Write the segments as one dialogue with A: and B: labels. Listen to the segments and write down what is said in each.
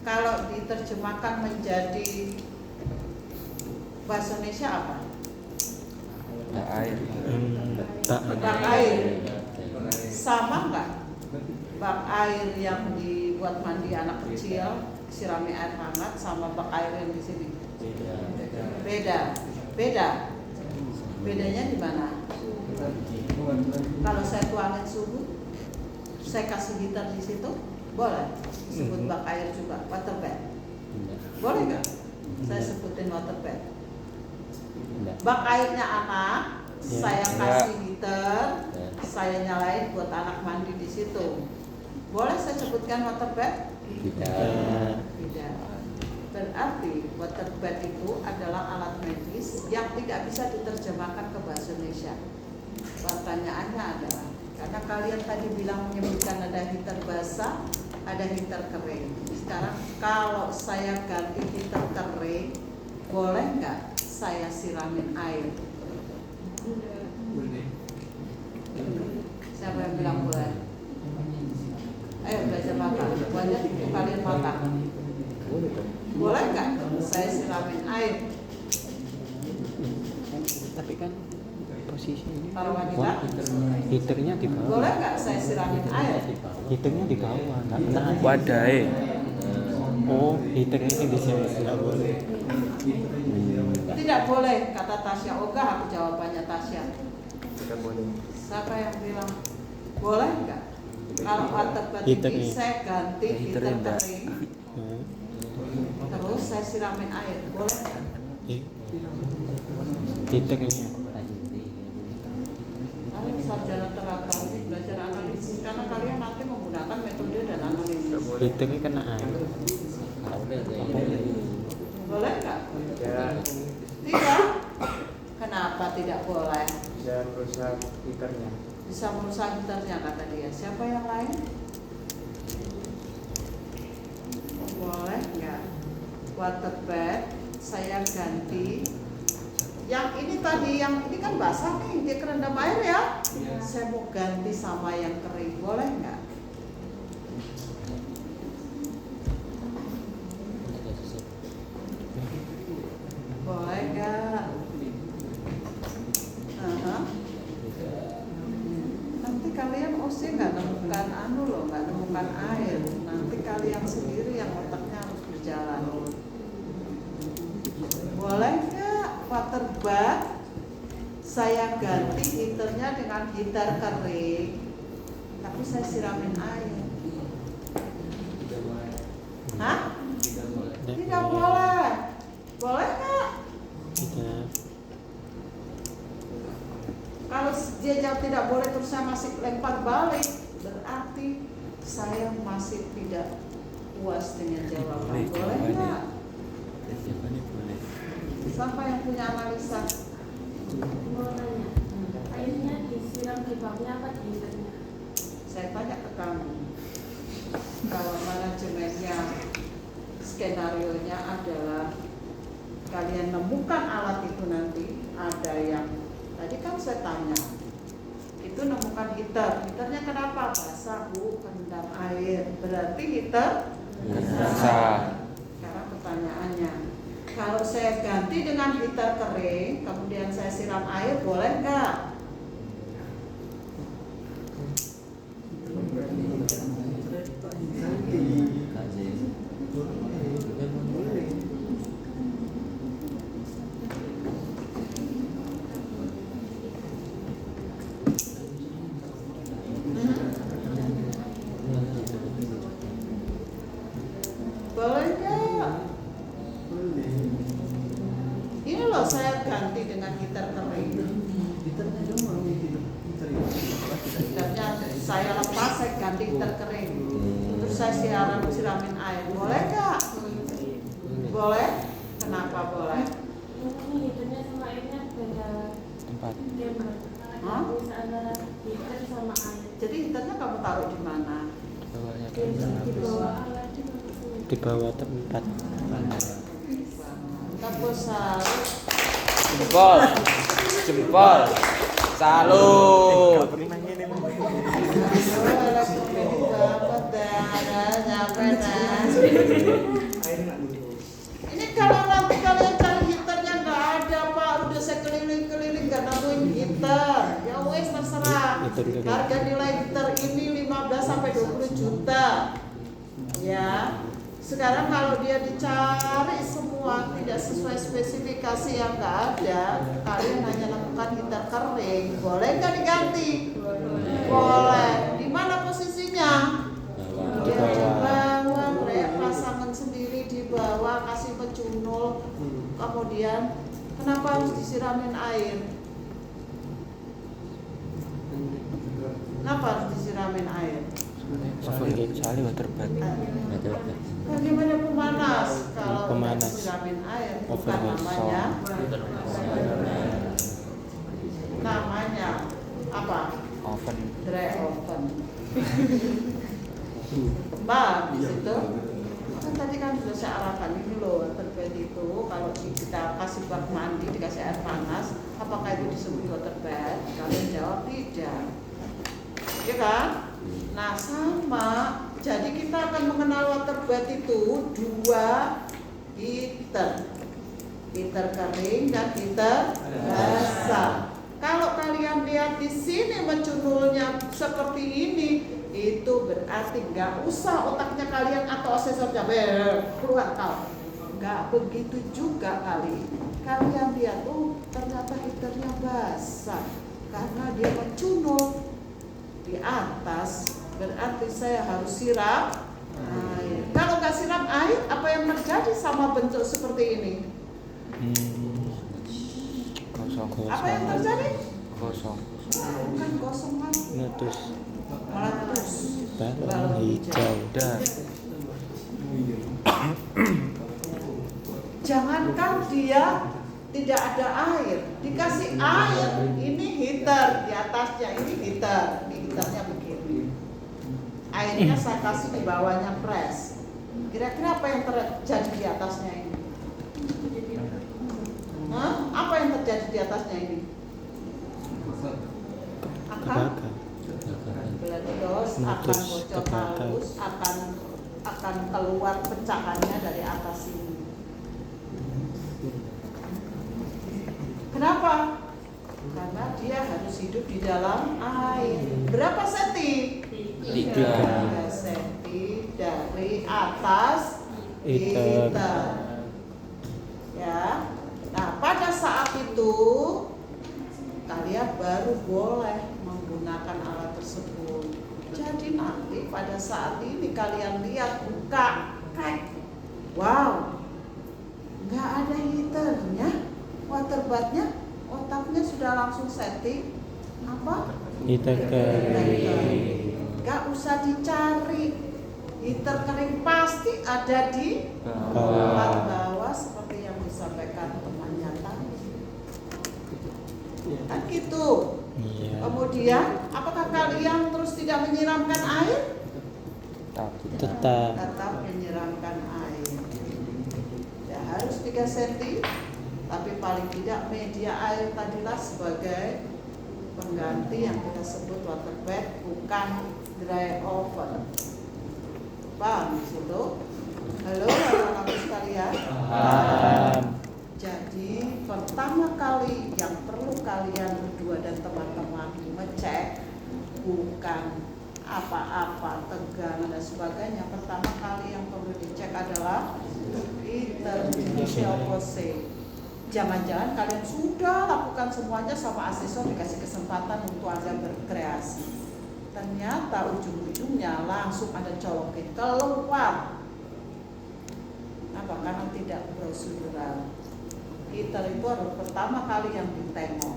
A: Kalau diterjemahkan menjadi bahasa Indonesia apa?
B: Bak air.
A: Bak air. Sama nggak? Bak air yang dibuat mandi anak kecil, sirami air hangat, sama bak air yang di sini. Beda. Bedanya di mana? Kalau saya tuangin suhu, saya kasih gitar di situ, boleh sebut bak air juga, water bed. Boleh nggak? Saya sebutin water bed. Bak airnya anak, saya kasih gitar, saya nyalain buat anak mandi di situ. Boleh saya sebutkan water bed? Tidak. Berarti water bed itu adalah alat medis yang tidak bisa diterjemahkan ke bahasa Indonesia. Pertanyaannya adalah, karena kalian tadi bilang menyebutkan ada heater basah, ada heater kering. Sekarang kalau saya ganti heater kering, boleh nggak saya siramin air?
C: Boleh.
A: Siapa yang bilang boleh? Ayo belajar makan. Wajah itu kalian makan. Boleh nggak saya siramin air?
B: Tapi kan posisi ini
A: Para wanita,
B: heaternya di bawah.
A: boleh nggak saya siramin air?
B: Heaternya di bawah, nggak kena.
D: Wadai.
B: Oh, heaternya di sini nggak boleh.
A: Tidak boleh, kata Tasya. Ogah aku jawabannya Tasya.
C: Tidak boleh.
A: Siapa yang bilang boleh nggak? Kalau water bed ini saya ganti heater kering, terus saya siramin air, boleh nggak?
B: Heaternya.
A: Kalian sarjana terapan belajar analisis karena kalian nanti menggunakan metode dan analisis.
B: Heaternya kena air.
A: Boleh nggak?
C: Ya,
A: Tidak. Kenapa tidak boleh?
C: bisa merusak heaternya.
A: Bisa merusak heaternya kata dia. Siapa yang lain? Boleh nggak? Water bed saya ganti. Yang ini tadi, yang ini kan basah nih, dia kerendam air ya. Saya mau ganti sama yang kering, boleh nggak? Boleh nggak? Nanti kalian nggak nemukan nggak nemukan air. Nanti kalian sendiri yang otaknya harus berjalan. Boleh nggak water bed saya ganti heaternya dengan heater kering, tapi saya siramin air? Hah? Tidak boleh. Boleh nggak?
B: Tidak.
A: Kalau dia jawab tidak boleh terus saya masih lempar balik, berarti saya masih tidak puas dengan jawaban. Boleh nggak?
B: Jawabannya boleh.
A: Siapa yang punya analisa?
E: Mau nanya, airnya disiram di bawahnya apa di heaternya?
A: Saya tanya ke kamu. Kalau manajemennya, skenario-nya adalah kalian nemukan alat itu nanti, ada yang tadi kan saya tanya, itu nemukan heaternya kenapa? Basah bu, kendam air, berarti heater
D: Basah.
A: Sekarang pertanyaannya, kalau saya ganti dengan heater kering, kemudian saya siram air, boleh nggak? Boleh nggak? Ini loh saya ganti dengan heater kering. Heaternya saya lepas, saya ganti heater kering. Terus saya siramin air. Boleh nggak? Boleh? Kenapa boleh?
E: Ini heaternya sama airnya beda
B: Tempat.
E: gambar.
A: Hah?
E: Bisa ada heater sama air.
A: Jadi heaternya kamu taruh di mana?
B: Bawahnya
E: Di bawah alat itu.
B: di bawah tempat.
A: Terus harus
D: Jempol. Jempol. Salut.
A: elektronik banget dah. Ada capek dah.
C: Air nggak dulu.
A: Ini kalau nanti kalian cari heaternya nggak ada Pak, udah saya keliling-keliling nggak nemuin heater. Ya wes terserah. Harga nilai heater ini 15 sampai 20 juta. Ya. Sekarang kalau dia dicari semua tidak sesuai spesifikasi yang nggak ada, kalian hanya lakukan heater kering. Boleh nggak diganti? Boleh. Di mana posisinya? Di bawah, mereka pasangan sendiri di bawah, kasih pecunul. Kemudian, kenapa harus disiramin air? Kenapa harus disiramin air?
B: Overheat sekali water bed.
A: Bagaimana pemanas? Kalau
B: Pemanas.
A: disiramin air, bukan
B: Overheat.
A: namanya apa?
D: Oven.
A: Dry oven. Mbak, di situ kan tadi kan sudah saya arahkan ini loh, water bed itu kalau kita kasih bak mandi dikasih air panas, apakah itu disebut water bed? Kalian jawab tidak, ya kan? Nah sama, jadi kita akan mengenal water bed itu dua heater, heater kering dan heater basah. Kalau kalian lihat di sini mencunulnya seperti ini, itu berarti nggak usah otaknya kalian atau asesornya keluar kau. Nggak begitu juga kali. Kalian lihat, oh ternyata heaternya basah karena dia mencunul di atas. Berarti saya harus siram air. Kalau nggak siram air, apa yang terjadi sama bentuk seperti ini?
D: Kosong.
A: Apa yang terjadi?
D: Kosong.
A: Bukan kosong lagi,
B: Meletus.
A: meletus.
B: Balon hijau.
D: Udah.
A: Jangankan dia tidak ada air, dikasih air, ini heater di atasnya, ini heater, ini heaternya begini. Airnya saya kasih di bawahnya press. Kira-kira apa yang terjadi di atasnya ini? Hah? Apa yang terjadi di atasnya ini? Akan meletus, akan bocor halus, akan keluar pecahannya dari atas ini. Kenapa? Karena dia harus hidup di dalam air. Berapa senti? 3 senti dari atas heater. Ya. Nah, pada saat itu kalian baru boleh menggunakan alat tersebut. Jadi nanti pada saat ini kalian lihat buka, wow, nggak ada heaternya, water bathnya, otaknya sudah langsung setting apa?
B: Heater kering.
A: Nggak usah dicari, heater kering pasti ada di bawah seperti yang disampaikan temannya tadi. Kan gitu.
B: Iya.
A: Kemudian, apakah kalian terus tidak menyiramkan air?
B: Tetap.
A: Tetap menyiramkan air. Ya harus 3 cm, tapi paling tidak media air tadilah sebagai pengganti yang kita sebut water bed, bukan dry oven. Paham di situ? Halo anak-anak sekalian.
B: Paham.
A: Jadi pertama kali yang perlu kalian berdua dan teman-teman ngecek bukan apa-apa, tegangan dan sebagainya. Pertama kali yang perlu dicek adalah heater opposite. Jangan-jangan kalian sudah lakukan semuanya sama asesor, dikasih kesempatan untuk Anda berkreasi. Ternyata ujung-ujungnya langsung ada colokin keluar. Apa? Karena tidak prosedural. Heater itu harus pertama kali yang ditengok.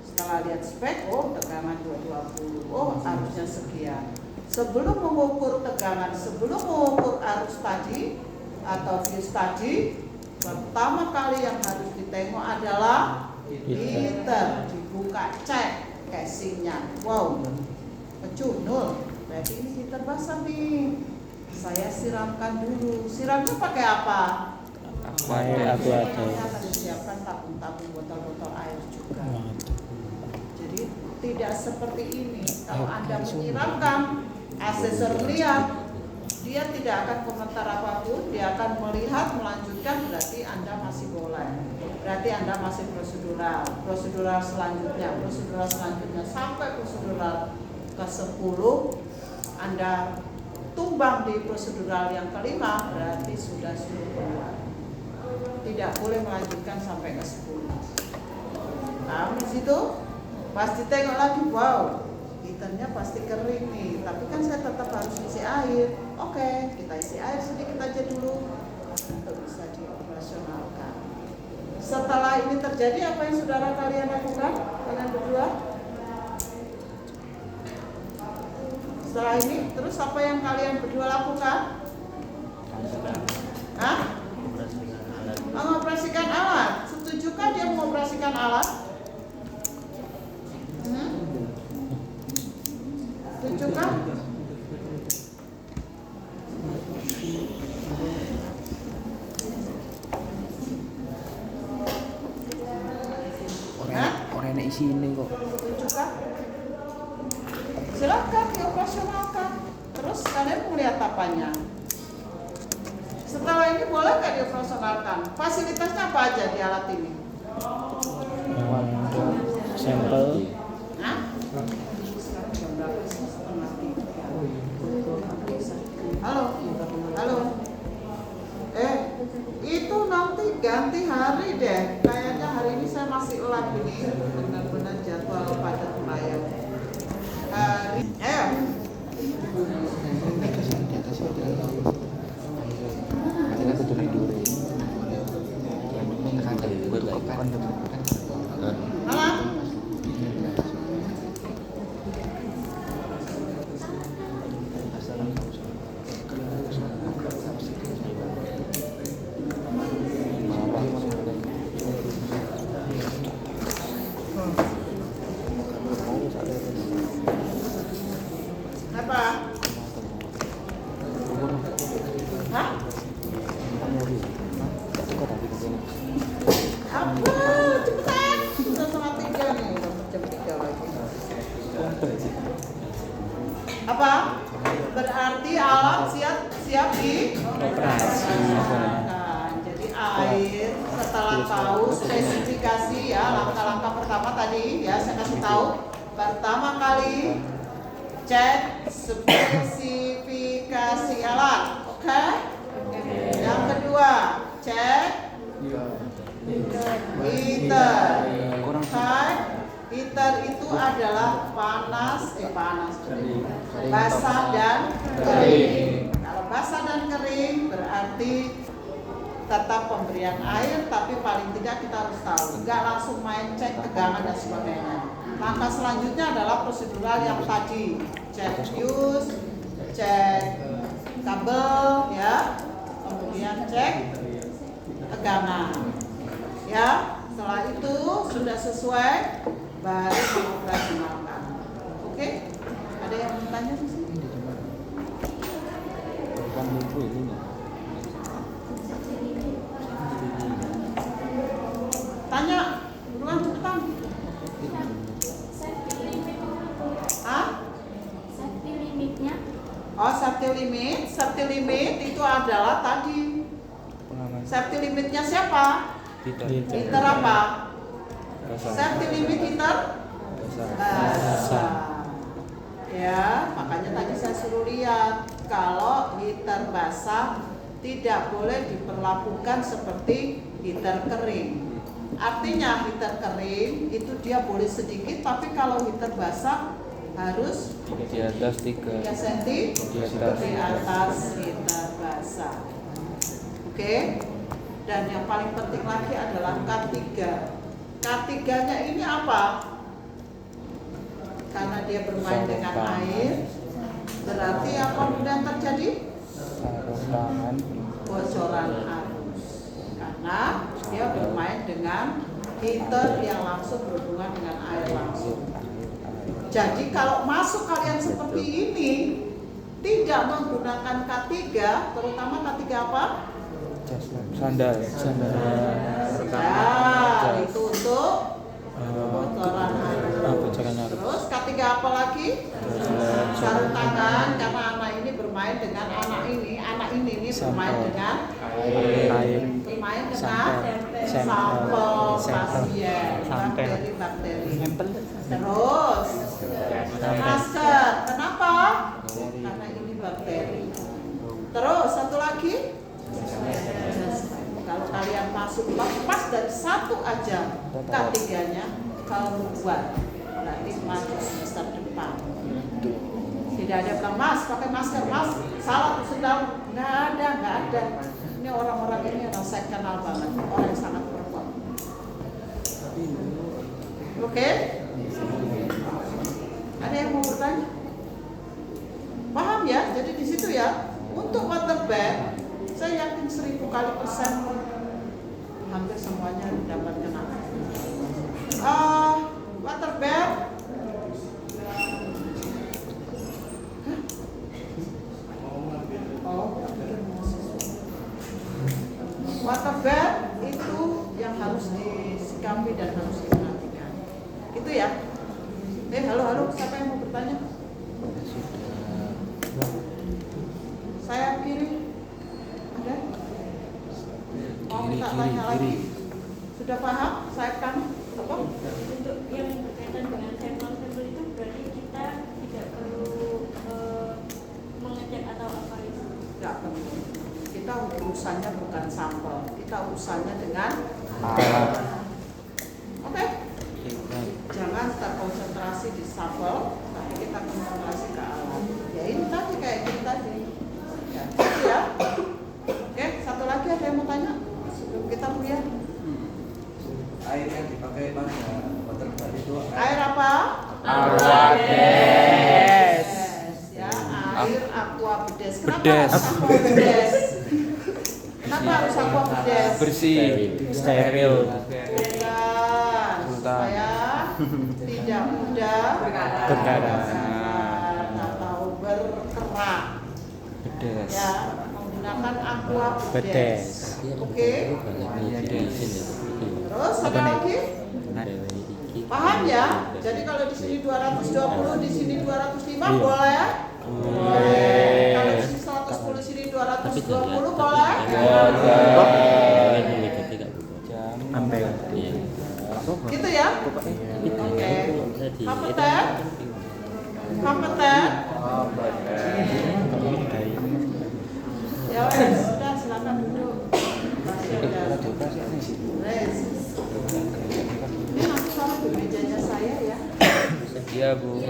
A: Setelah lihat spek, oh tegangan 220, oh arusnya sekian. Sebelum mengukur tegangan, sebelum mengukur arus tadi atau fuse tadi, pertama kali yang harus ditengok adalah heater. Dibuka, cek casingnya. Wow, pecunul. Berarti ini heater basah nih. Saya siramkan dulu. Siramnya pakai apa?
B: Air aqua.
A: Akan disiapkan tabung-tabung botol-botol air juga. Jadi tidak seperti ini. Kalau Anda menyiramkan Asesor melihat, dia tidak akan komentar apapun, dia akan melihat, melanjutkan, berarti Anda masih boleh. Berarti Anda masih prosedural selanjutnya sampai prosedural ke-10, Anda tumbang di prosedural yang kelima, berarti sudah suruh keluar. Tidak boleh melanjutkan sampai ke-10. Nah, di situ pas ditengok lagi, wow, heaternya pasti kering nih, tapi kan saya tetap harus isi air. Oke, kita isi air sedikit aja dulu untuk bisa dioperasionalkan. Setelah ini terjadi, apa yang saudara kalian lakukan? Kalian berdua? Setelah ini, terus apa yang kalian berdua lakukan? Hah? Mengoperasikan alat. Setujukah dia mengoperasikan alat? Setujukah?
D: Orang enak isi ini kok.
A: Setujukah? Silakan dioperasionalkan. Terus kalian mau lihat apanya? Setelah ini boleh nggak dioperasionalkan? Fasilitasnya apa aja di alat ini?
B: Sampel.
A: Hah? Sekarang jam berapa sih? Setengah 3. Halo. Itu nanti ganti hari deh. Kayaknya hari ini saya masih lab ini, benar-benar jadwal padat melayang. Apa? Hah? Apa? Cepetan! Sudah setengah 3 nih, udah jam 3 lagi. Apa? Berarti alat siap di
B: Operasi.
A: Jadi air setelah tahu spesifikasi ya, langkah-langkah pertama tadi ya saya kasih tahu. Pertama kali cek spesifikasi alat, oke? Yang kedua cek heater. Heater itu adalah basah dan kering. Kalau basah dan kering berarti tetap pemberian air, tapi paling tidak kita harus tahu, nggak langsung main cek tegangan dan sebagainya. Langkah selanjutnya adalah prosedural yang tadi, cek fuse, cek kabel, ya, kemudian cek tegangan, ya. Setelah itu sudah sesuai, baru mengoperasionalkan. Oke? Ada yang bertanya di sini? Tanya, buruan cepetan.
E: Safety limit.
A: Ah?
E: Safety limitnya.
A: Oh, safety limit itu adalah tadi. Safety limitnya siapa? Heater apa? Safety limit heater? Basah. Ya, makanya tadi saya suruh lihat kalau heater basah tidak boleh diperlakukan seperti heater kering. Artinya heater kering itu dia boleh sedikit, tapi kalau heater basah harus
D: Di atas 3
A: cm di atas heater basah. Oke? Dan yang paling penting lagi adalah K3. K3-nya ini apa? Karena dia bermain dengan air, berarti apa kemudian terjadi? Bocoran arus. Karena dia bermain dengan heater yang langsung berhubungan dengan air langsung. Jadi kalau masuk kalian seperti ini, tidak menggunakan K3, terutama K3 apa?
D: Sandal.
A: Ya, itu untuk bocoran arus.
B: Bocoran arus.
A: Terus K3 apa lagi? Sarung tangan karena anak ini bermain dengan anak ini nih bermain dengan
B: Air.
A: bermain dengan
B: Sampel.
A: sampel
B: Sampel.
A: pasien
B: Sampel.
A: bakteri.
B: Sampel.
A: Terus masker. Kenapa? Karena ini bakteri. Terus satu lagi. Kalau kalian masuk lepas dari satu aja K3-nya kalau buat berarti masuk semester depan. Tidak ada bilang mas pakai masker mas salah sedang nggak ada. Ini orang-orang ini yang saya kenal banget, orang yang sangat berkuat. Oke? Ada yang mau bertanya? Paham ya? Jadi di situ ya. Untuk water bag, saya yakin 1000 kali persen hampir semuanya dapat kena. Water bag. Water bag itu yang harus disikapi dan harus diperhatikan. Itu ya. Halo, siapa yang mau bertanya? Saya kiri. Ada? Mau minta tanya lagi? Sudah paham? Saya kan apa?
E: Untuk yang berkaitan dengan sampel-sampel itu berarti kita tidak perlu mengecek atau apa itu?
A: Tidak perlu. Kita urusannya bukan sampel, kita urusannya dengan
B: Alat.
A: Oke? Jangan terkonsentrasi di sampel, tapi kita konsentrasi ke alat. Ya ini tadi kayak gini tadi. Ya, gitu ya. Oke, satu lagi ada yang mau tanya? Sebelum kita kuliah.
C: Air yang dipakai pada water bag itu
A: Air apa?
B: Aquabedes.
A: Ya, air aqua bedes. Kenapa
D: Bedes.
A: harus aqua bedes? Kenapa harus aqua bedes?
D: Bersih.
B: Steril.
A: Bukan, supaya tidak mudah
B: Berkarat.
A: atau berkerak.
D: Bedes.
A: Ya, menggunakan aqua
B: Bedes.
A: bedes. Oke. Terus ada lagi? Paham ya? Jadi kalau di sini 220, di sini 205 boleh? Boleh. Kalau di sini 110, di sini 220 boleh?
B: Ambil.
A: Gitu ya? Oke. Kompeten? Kompeten? Ya wes, sudah silakan duduk. Wes. Ini langsung sama di mejanya saya ya.
D: Iya, Bu.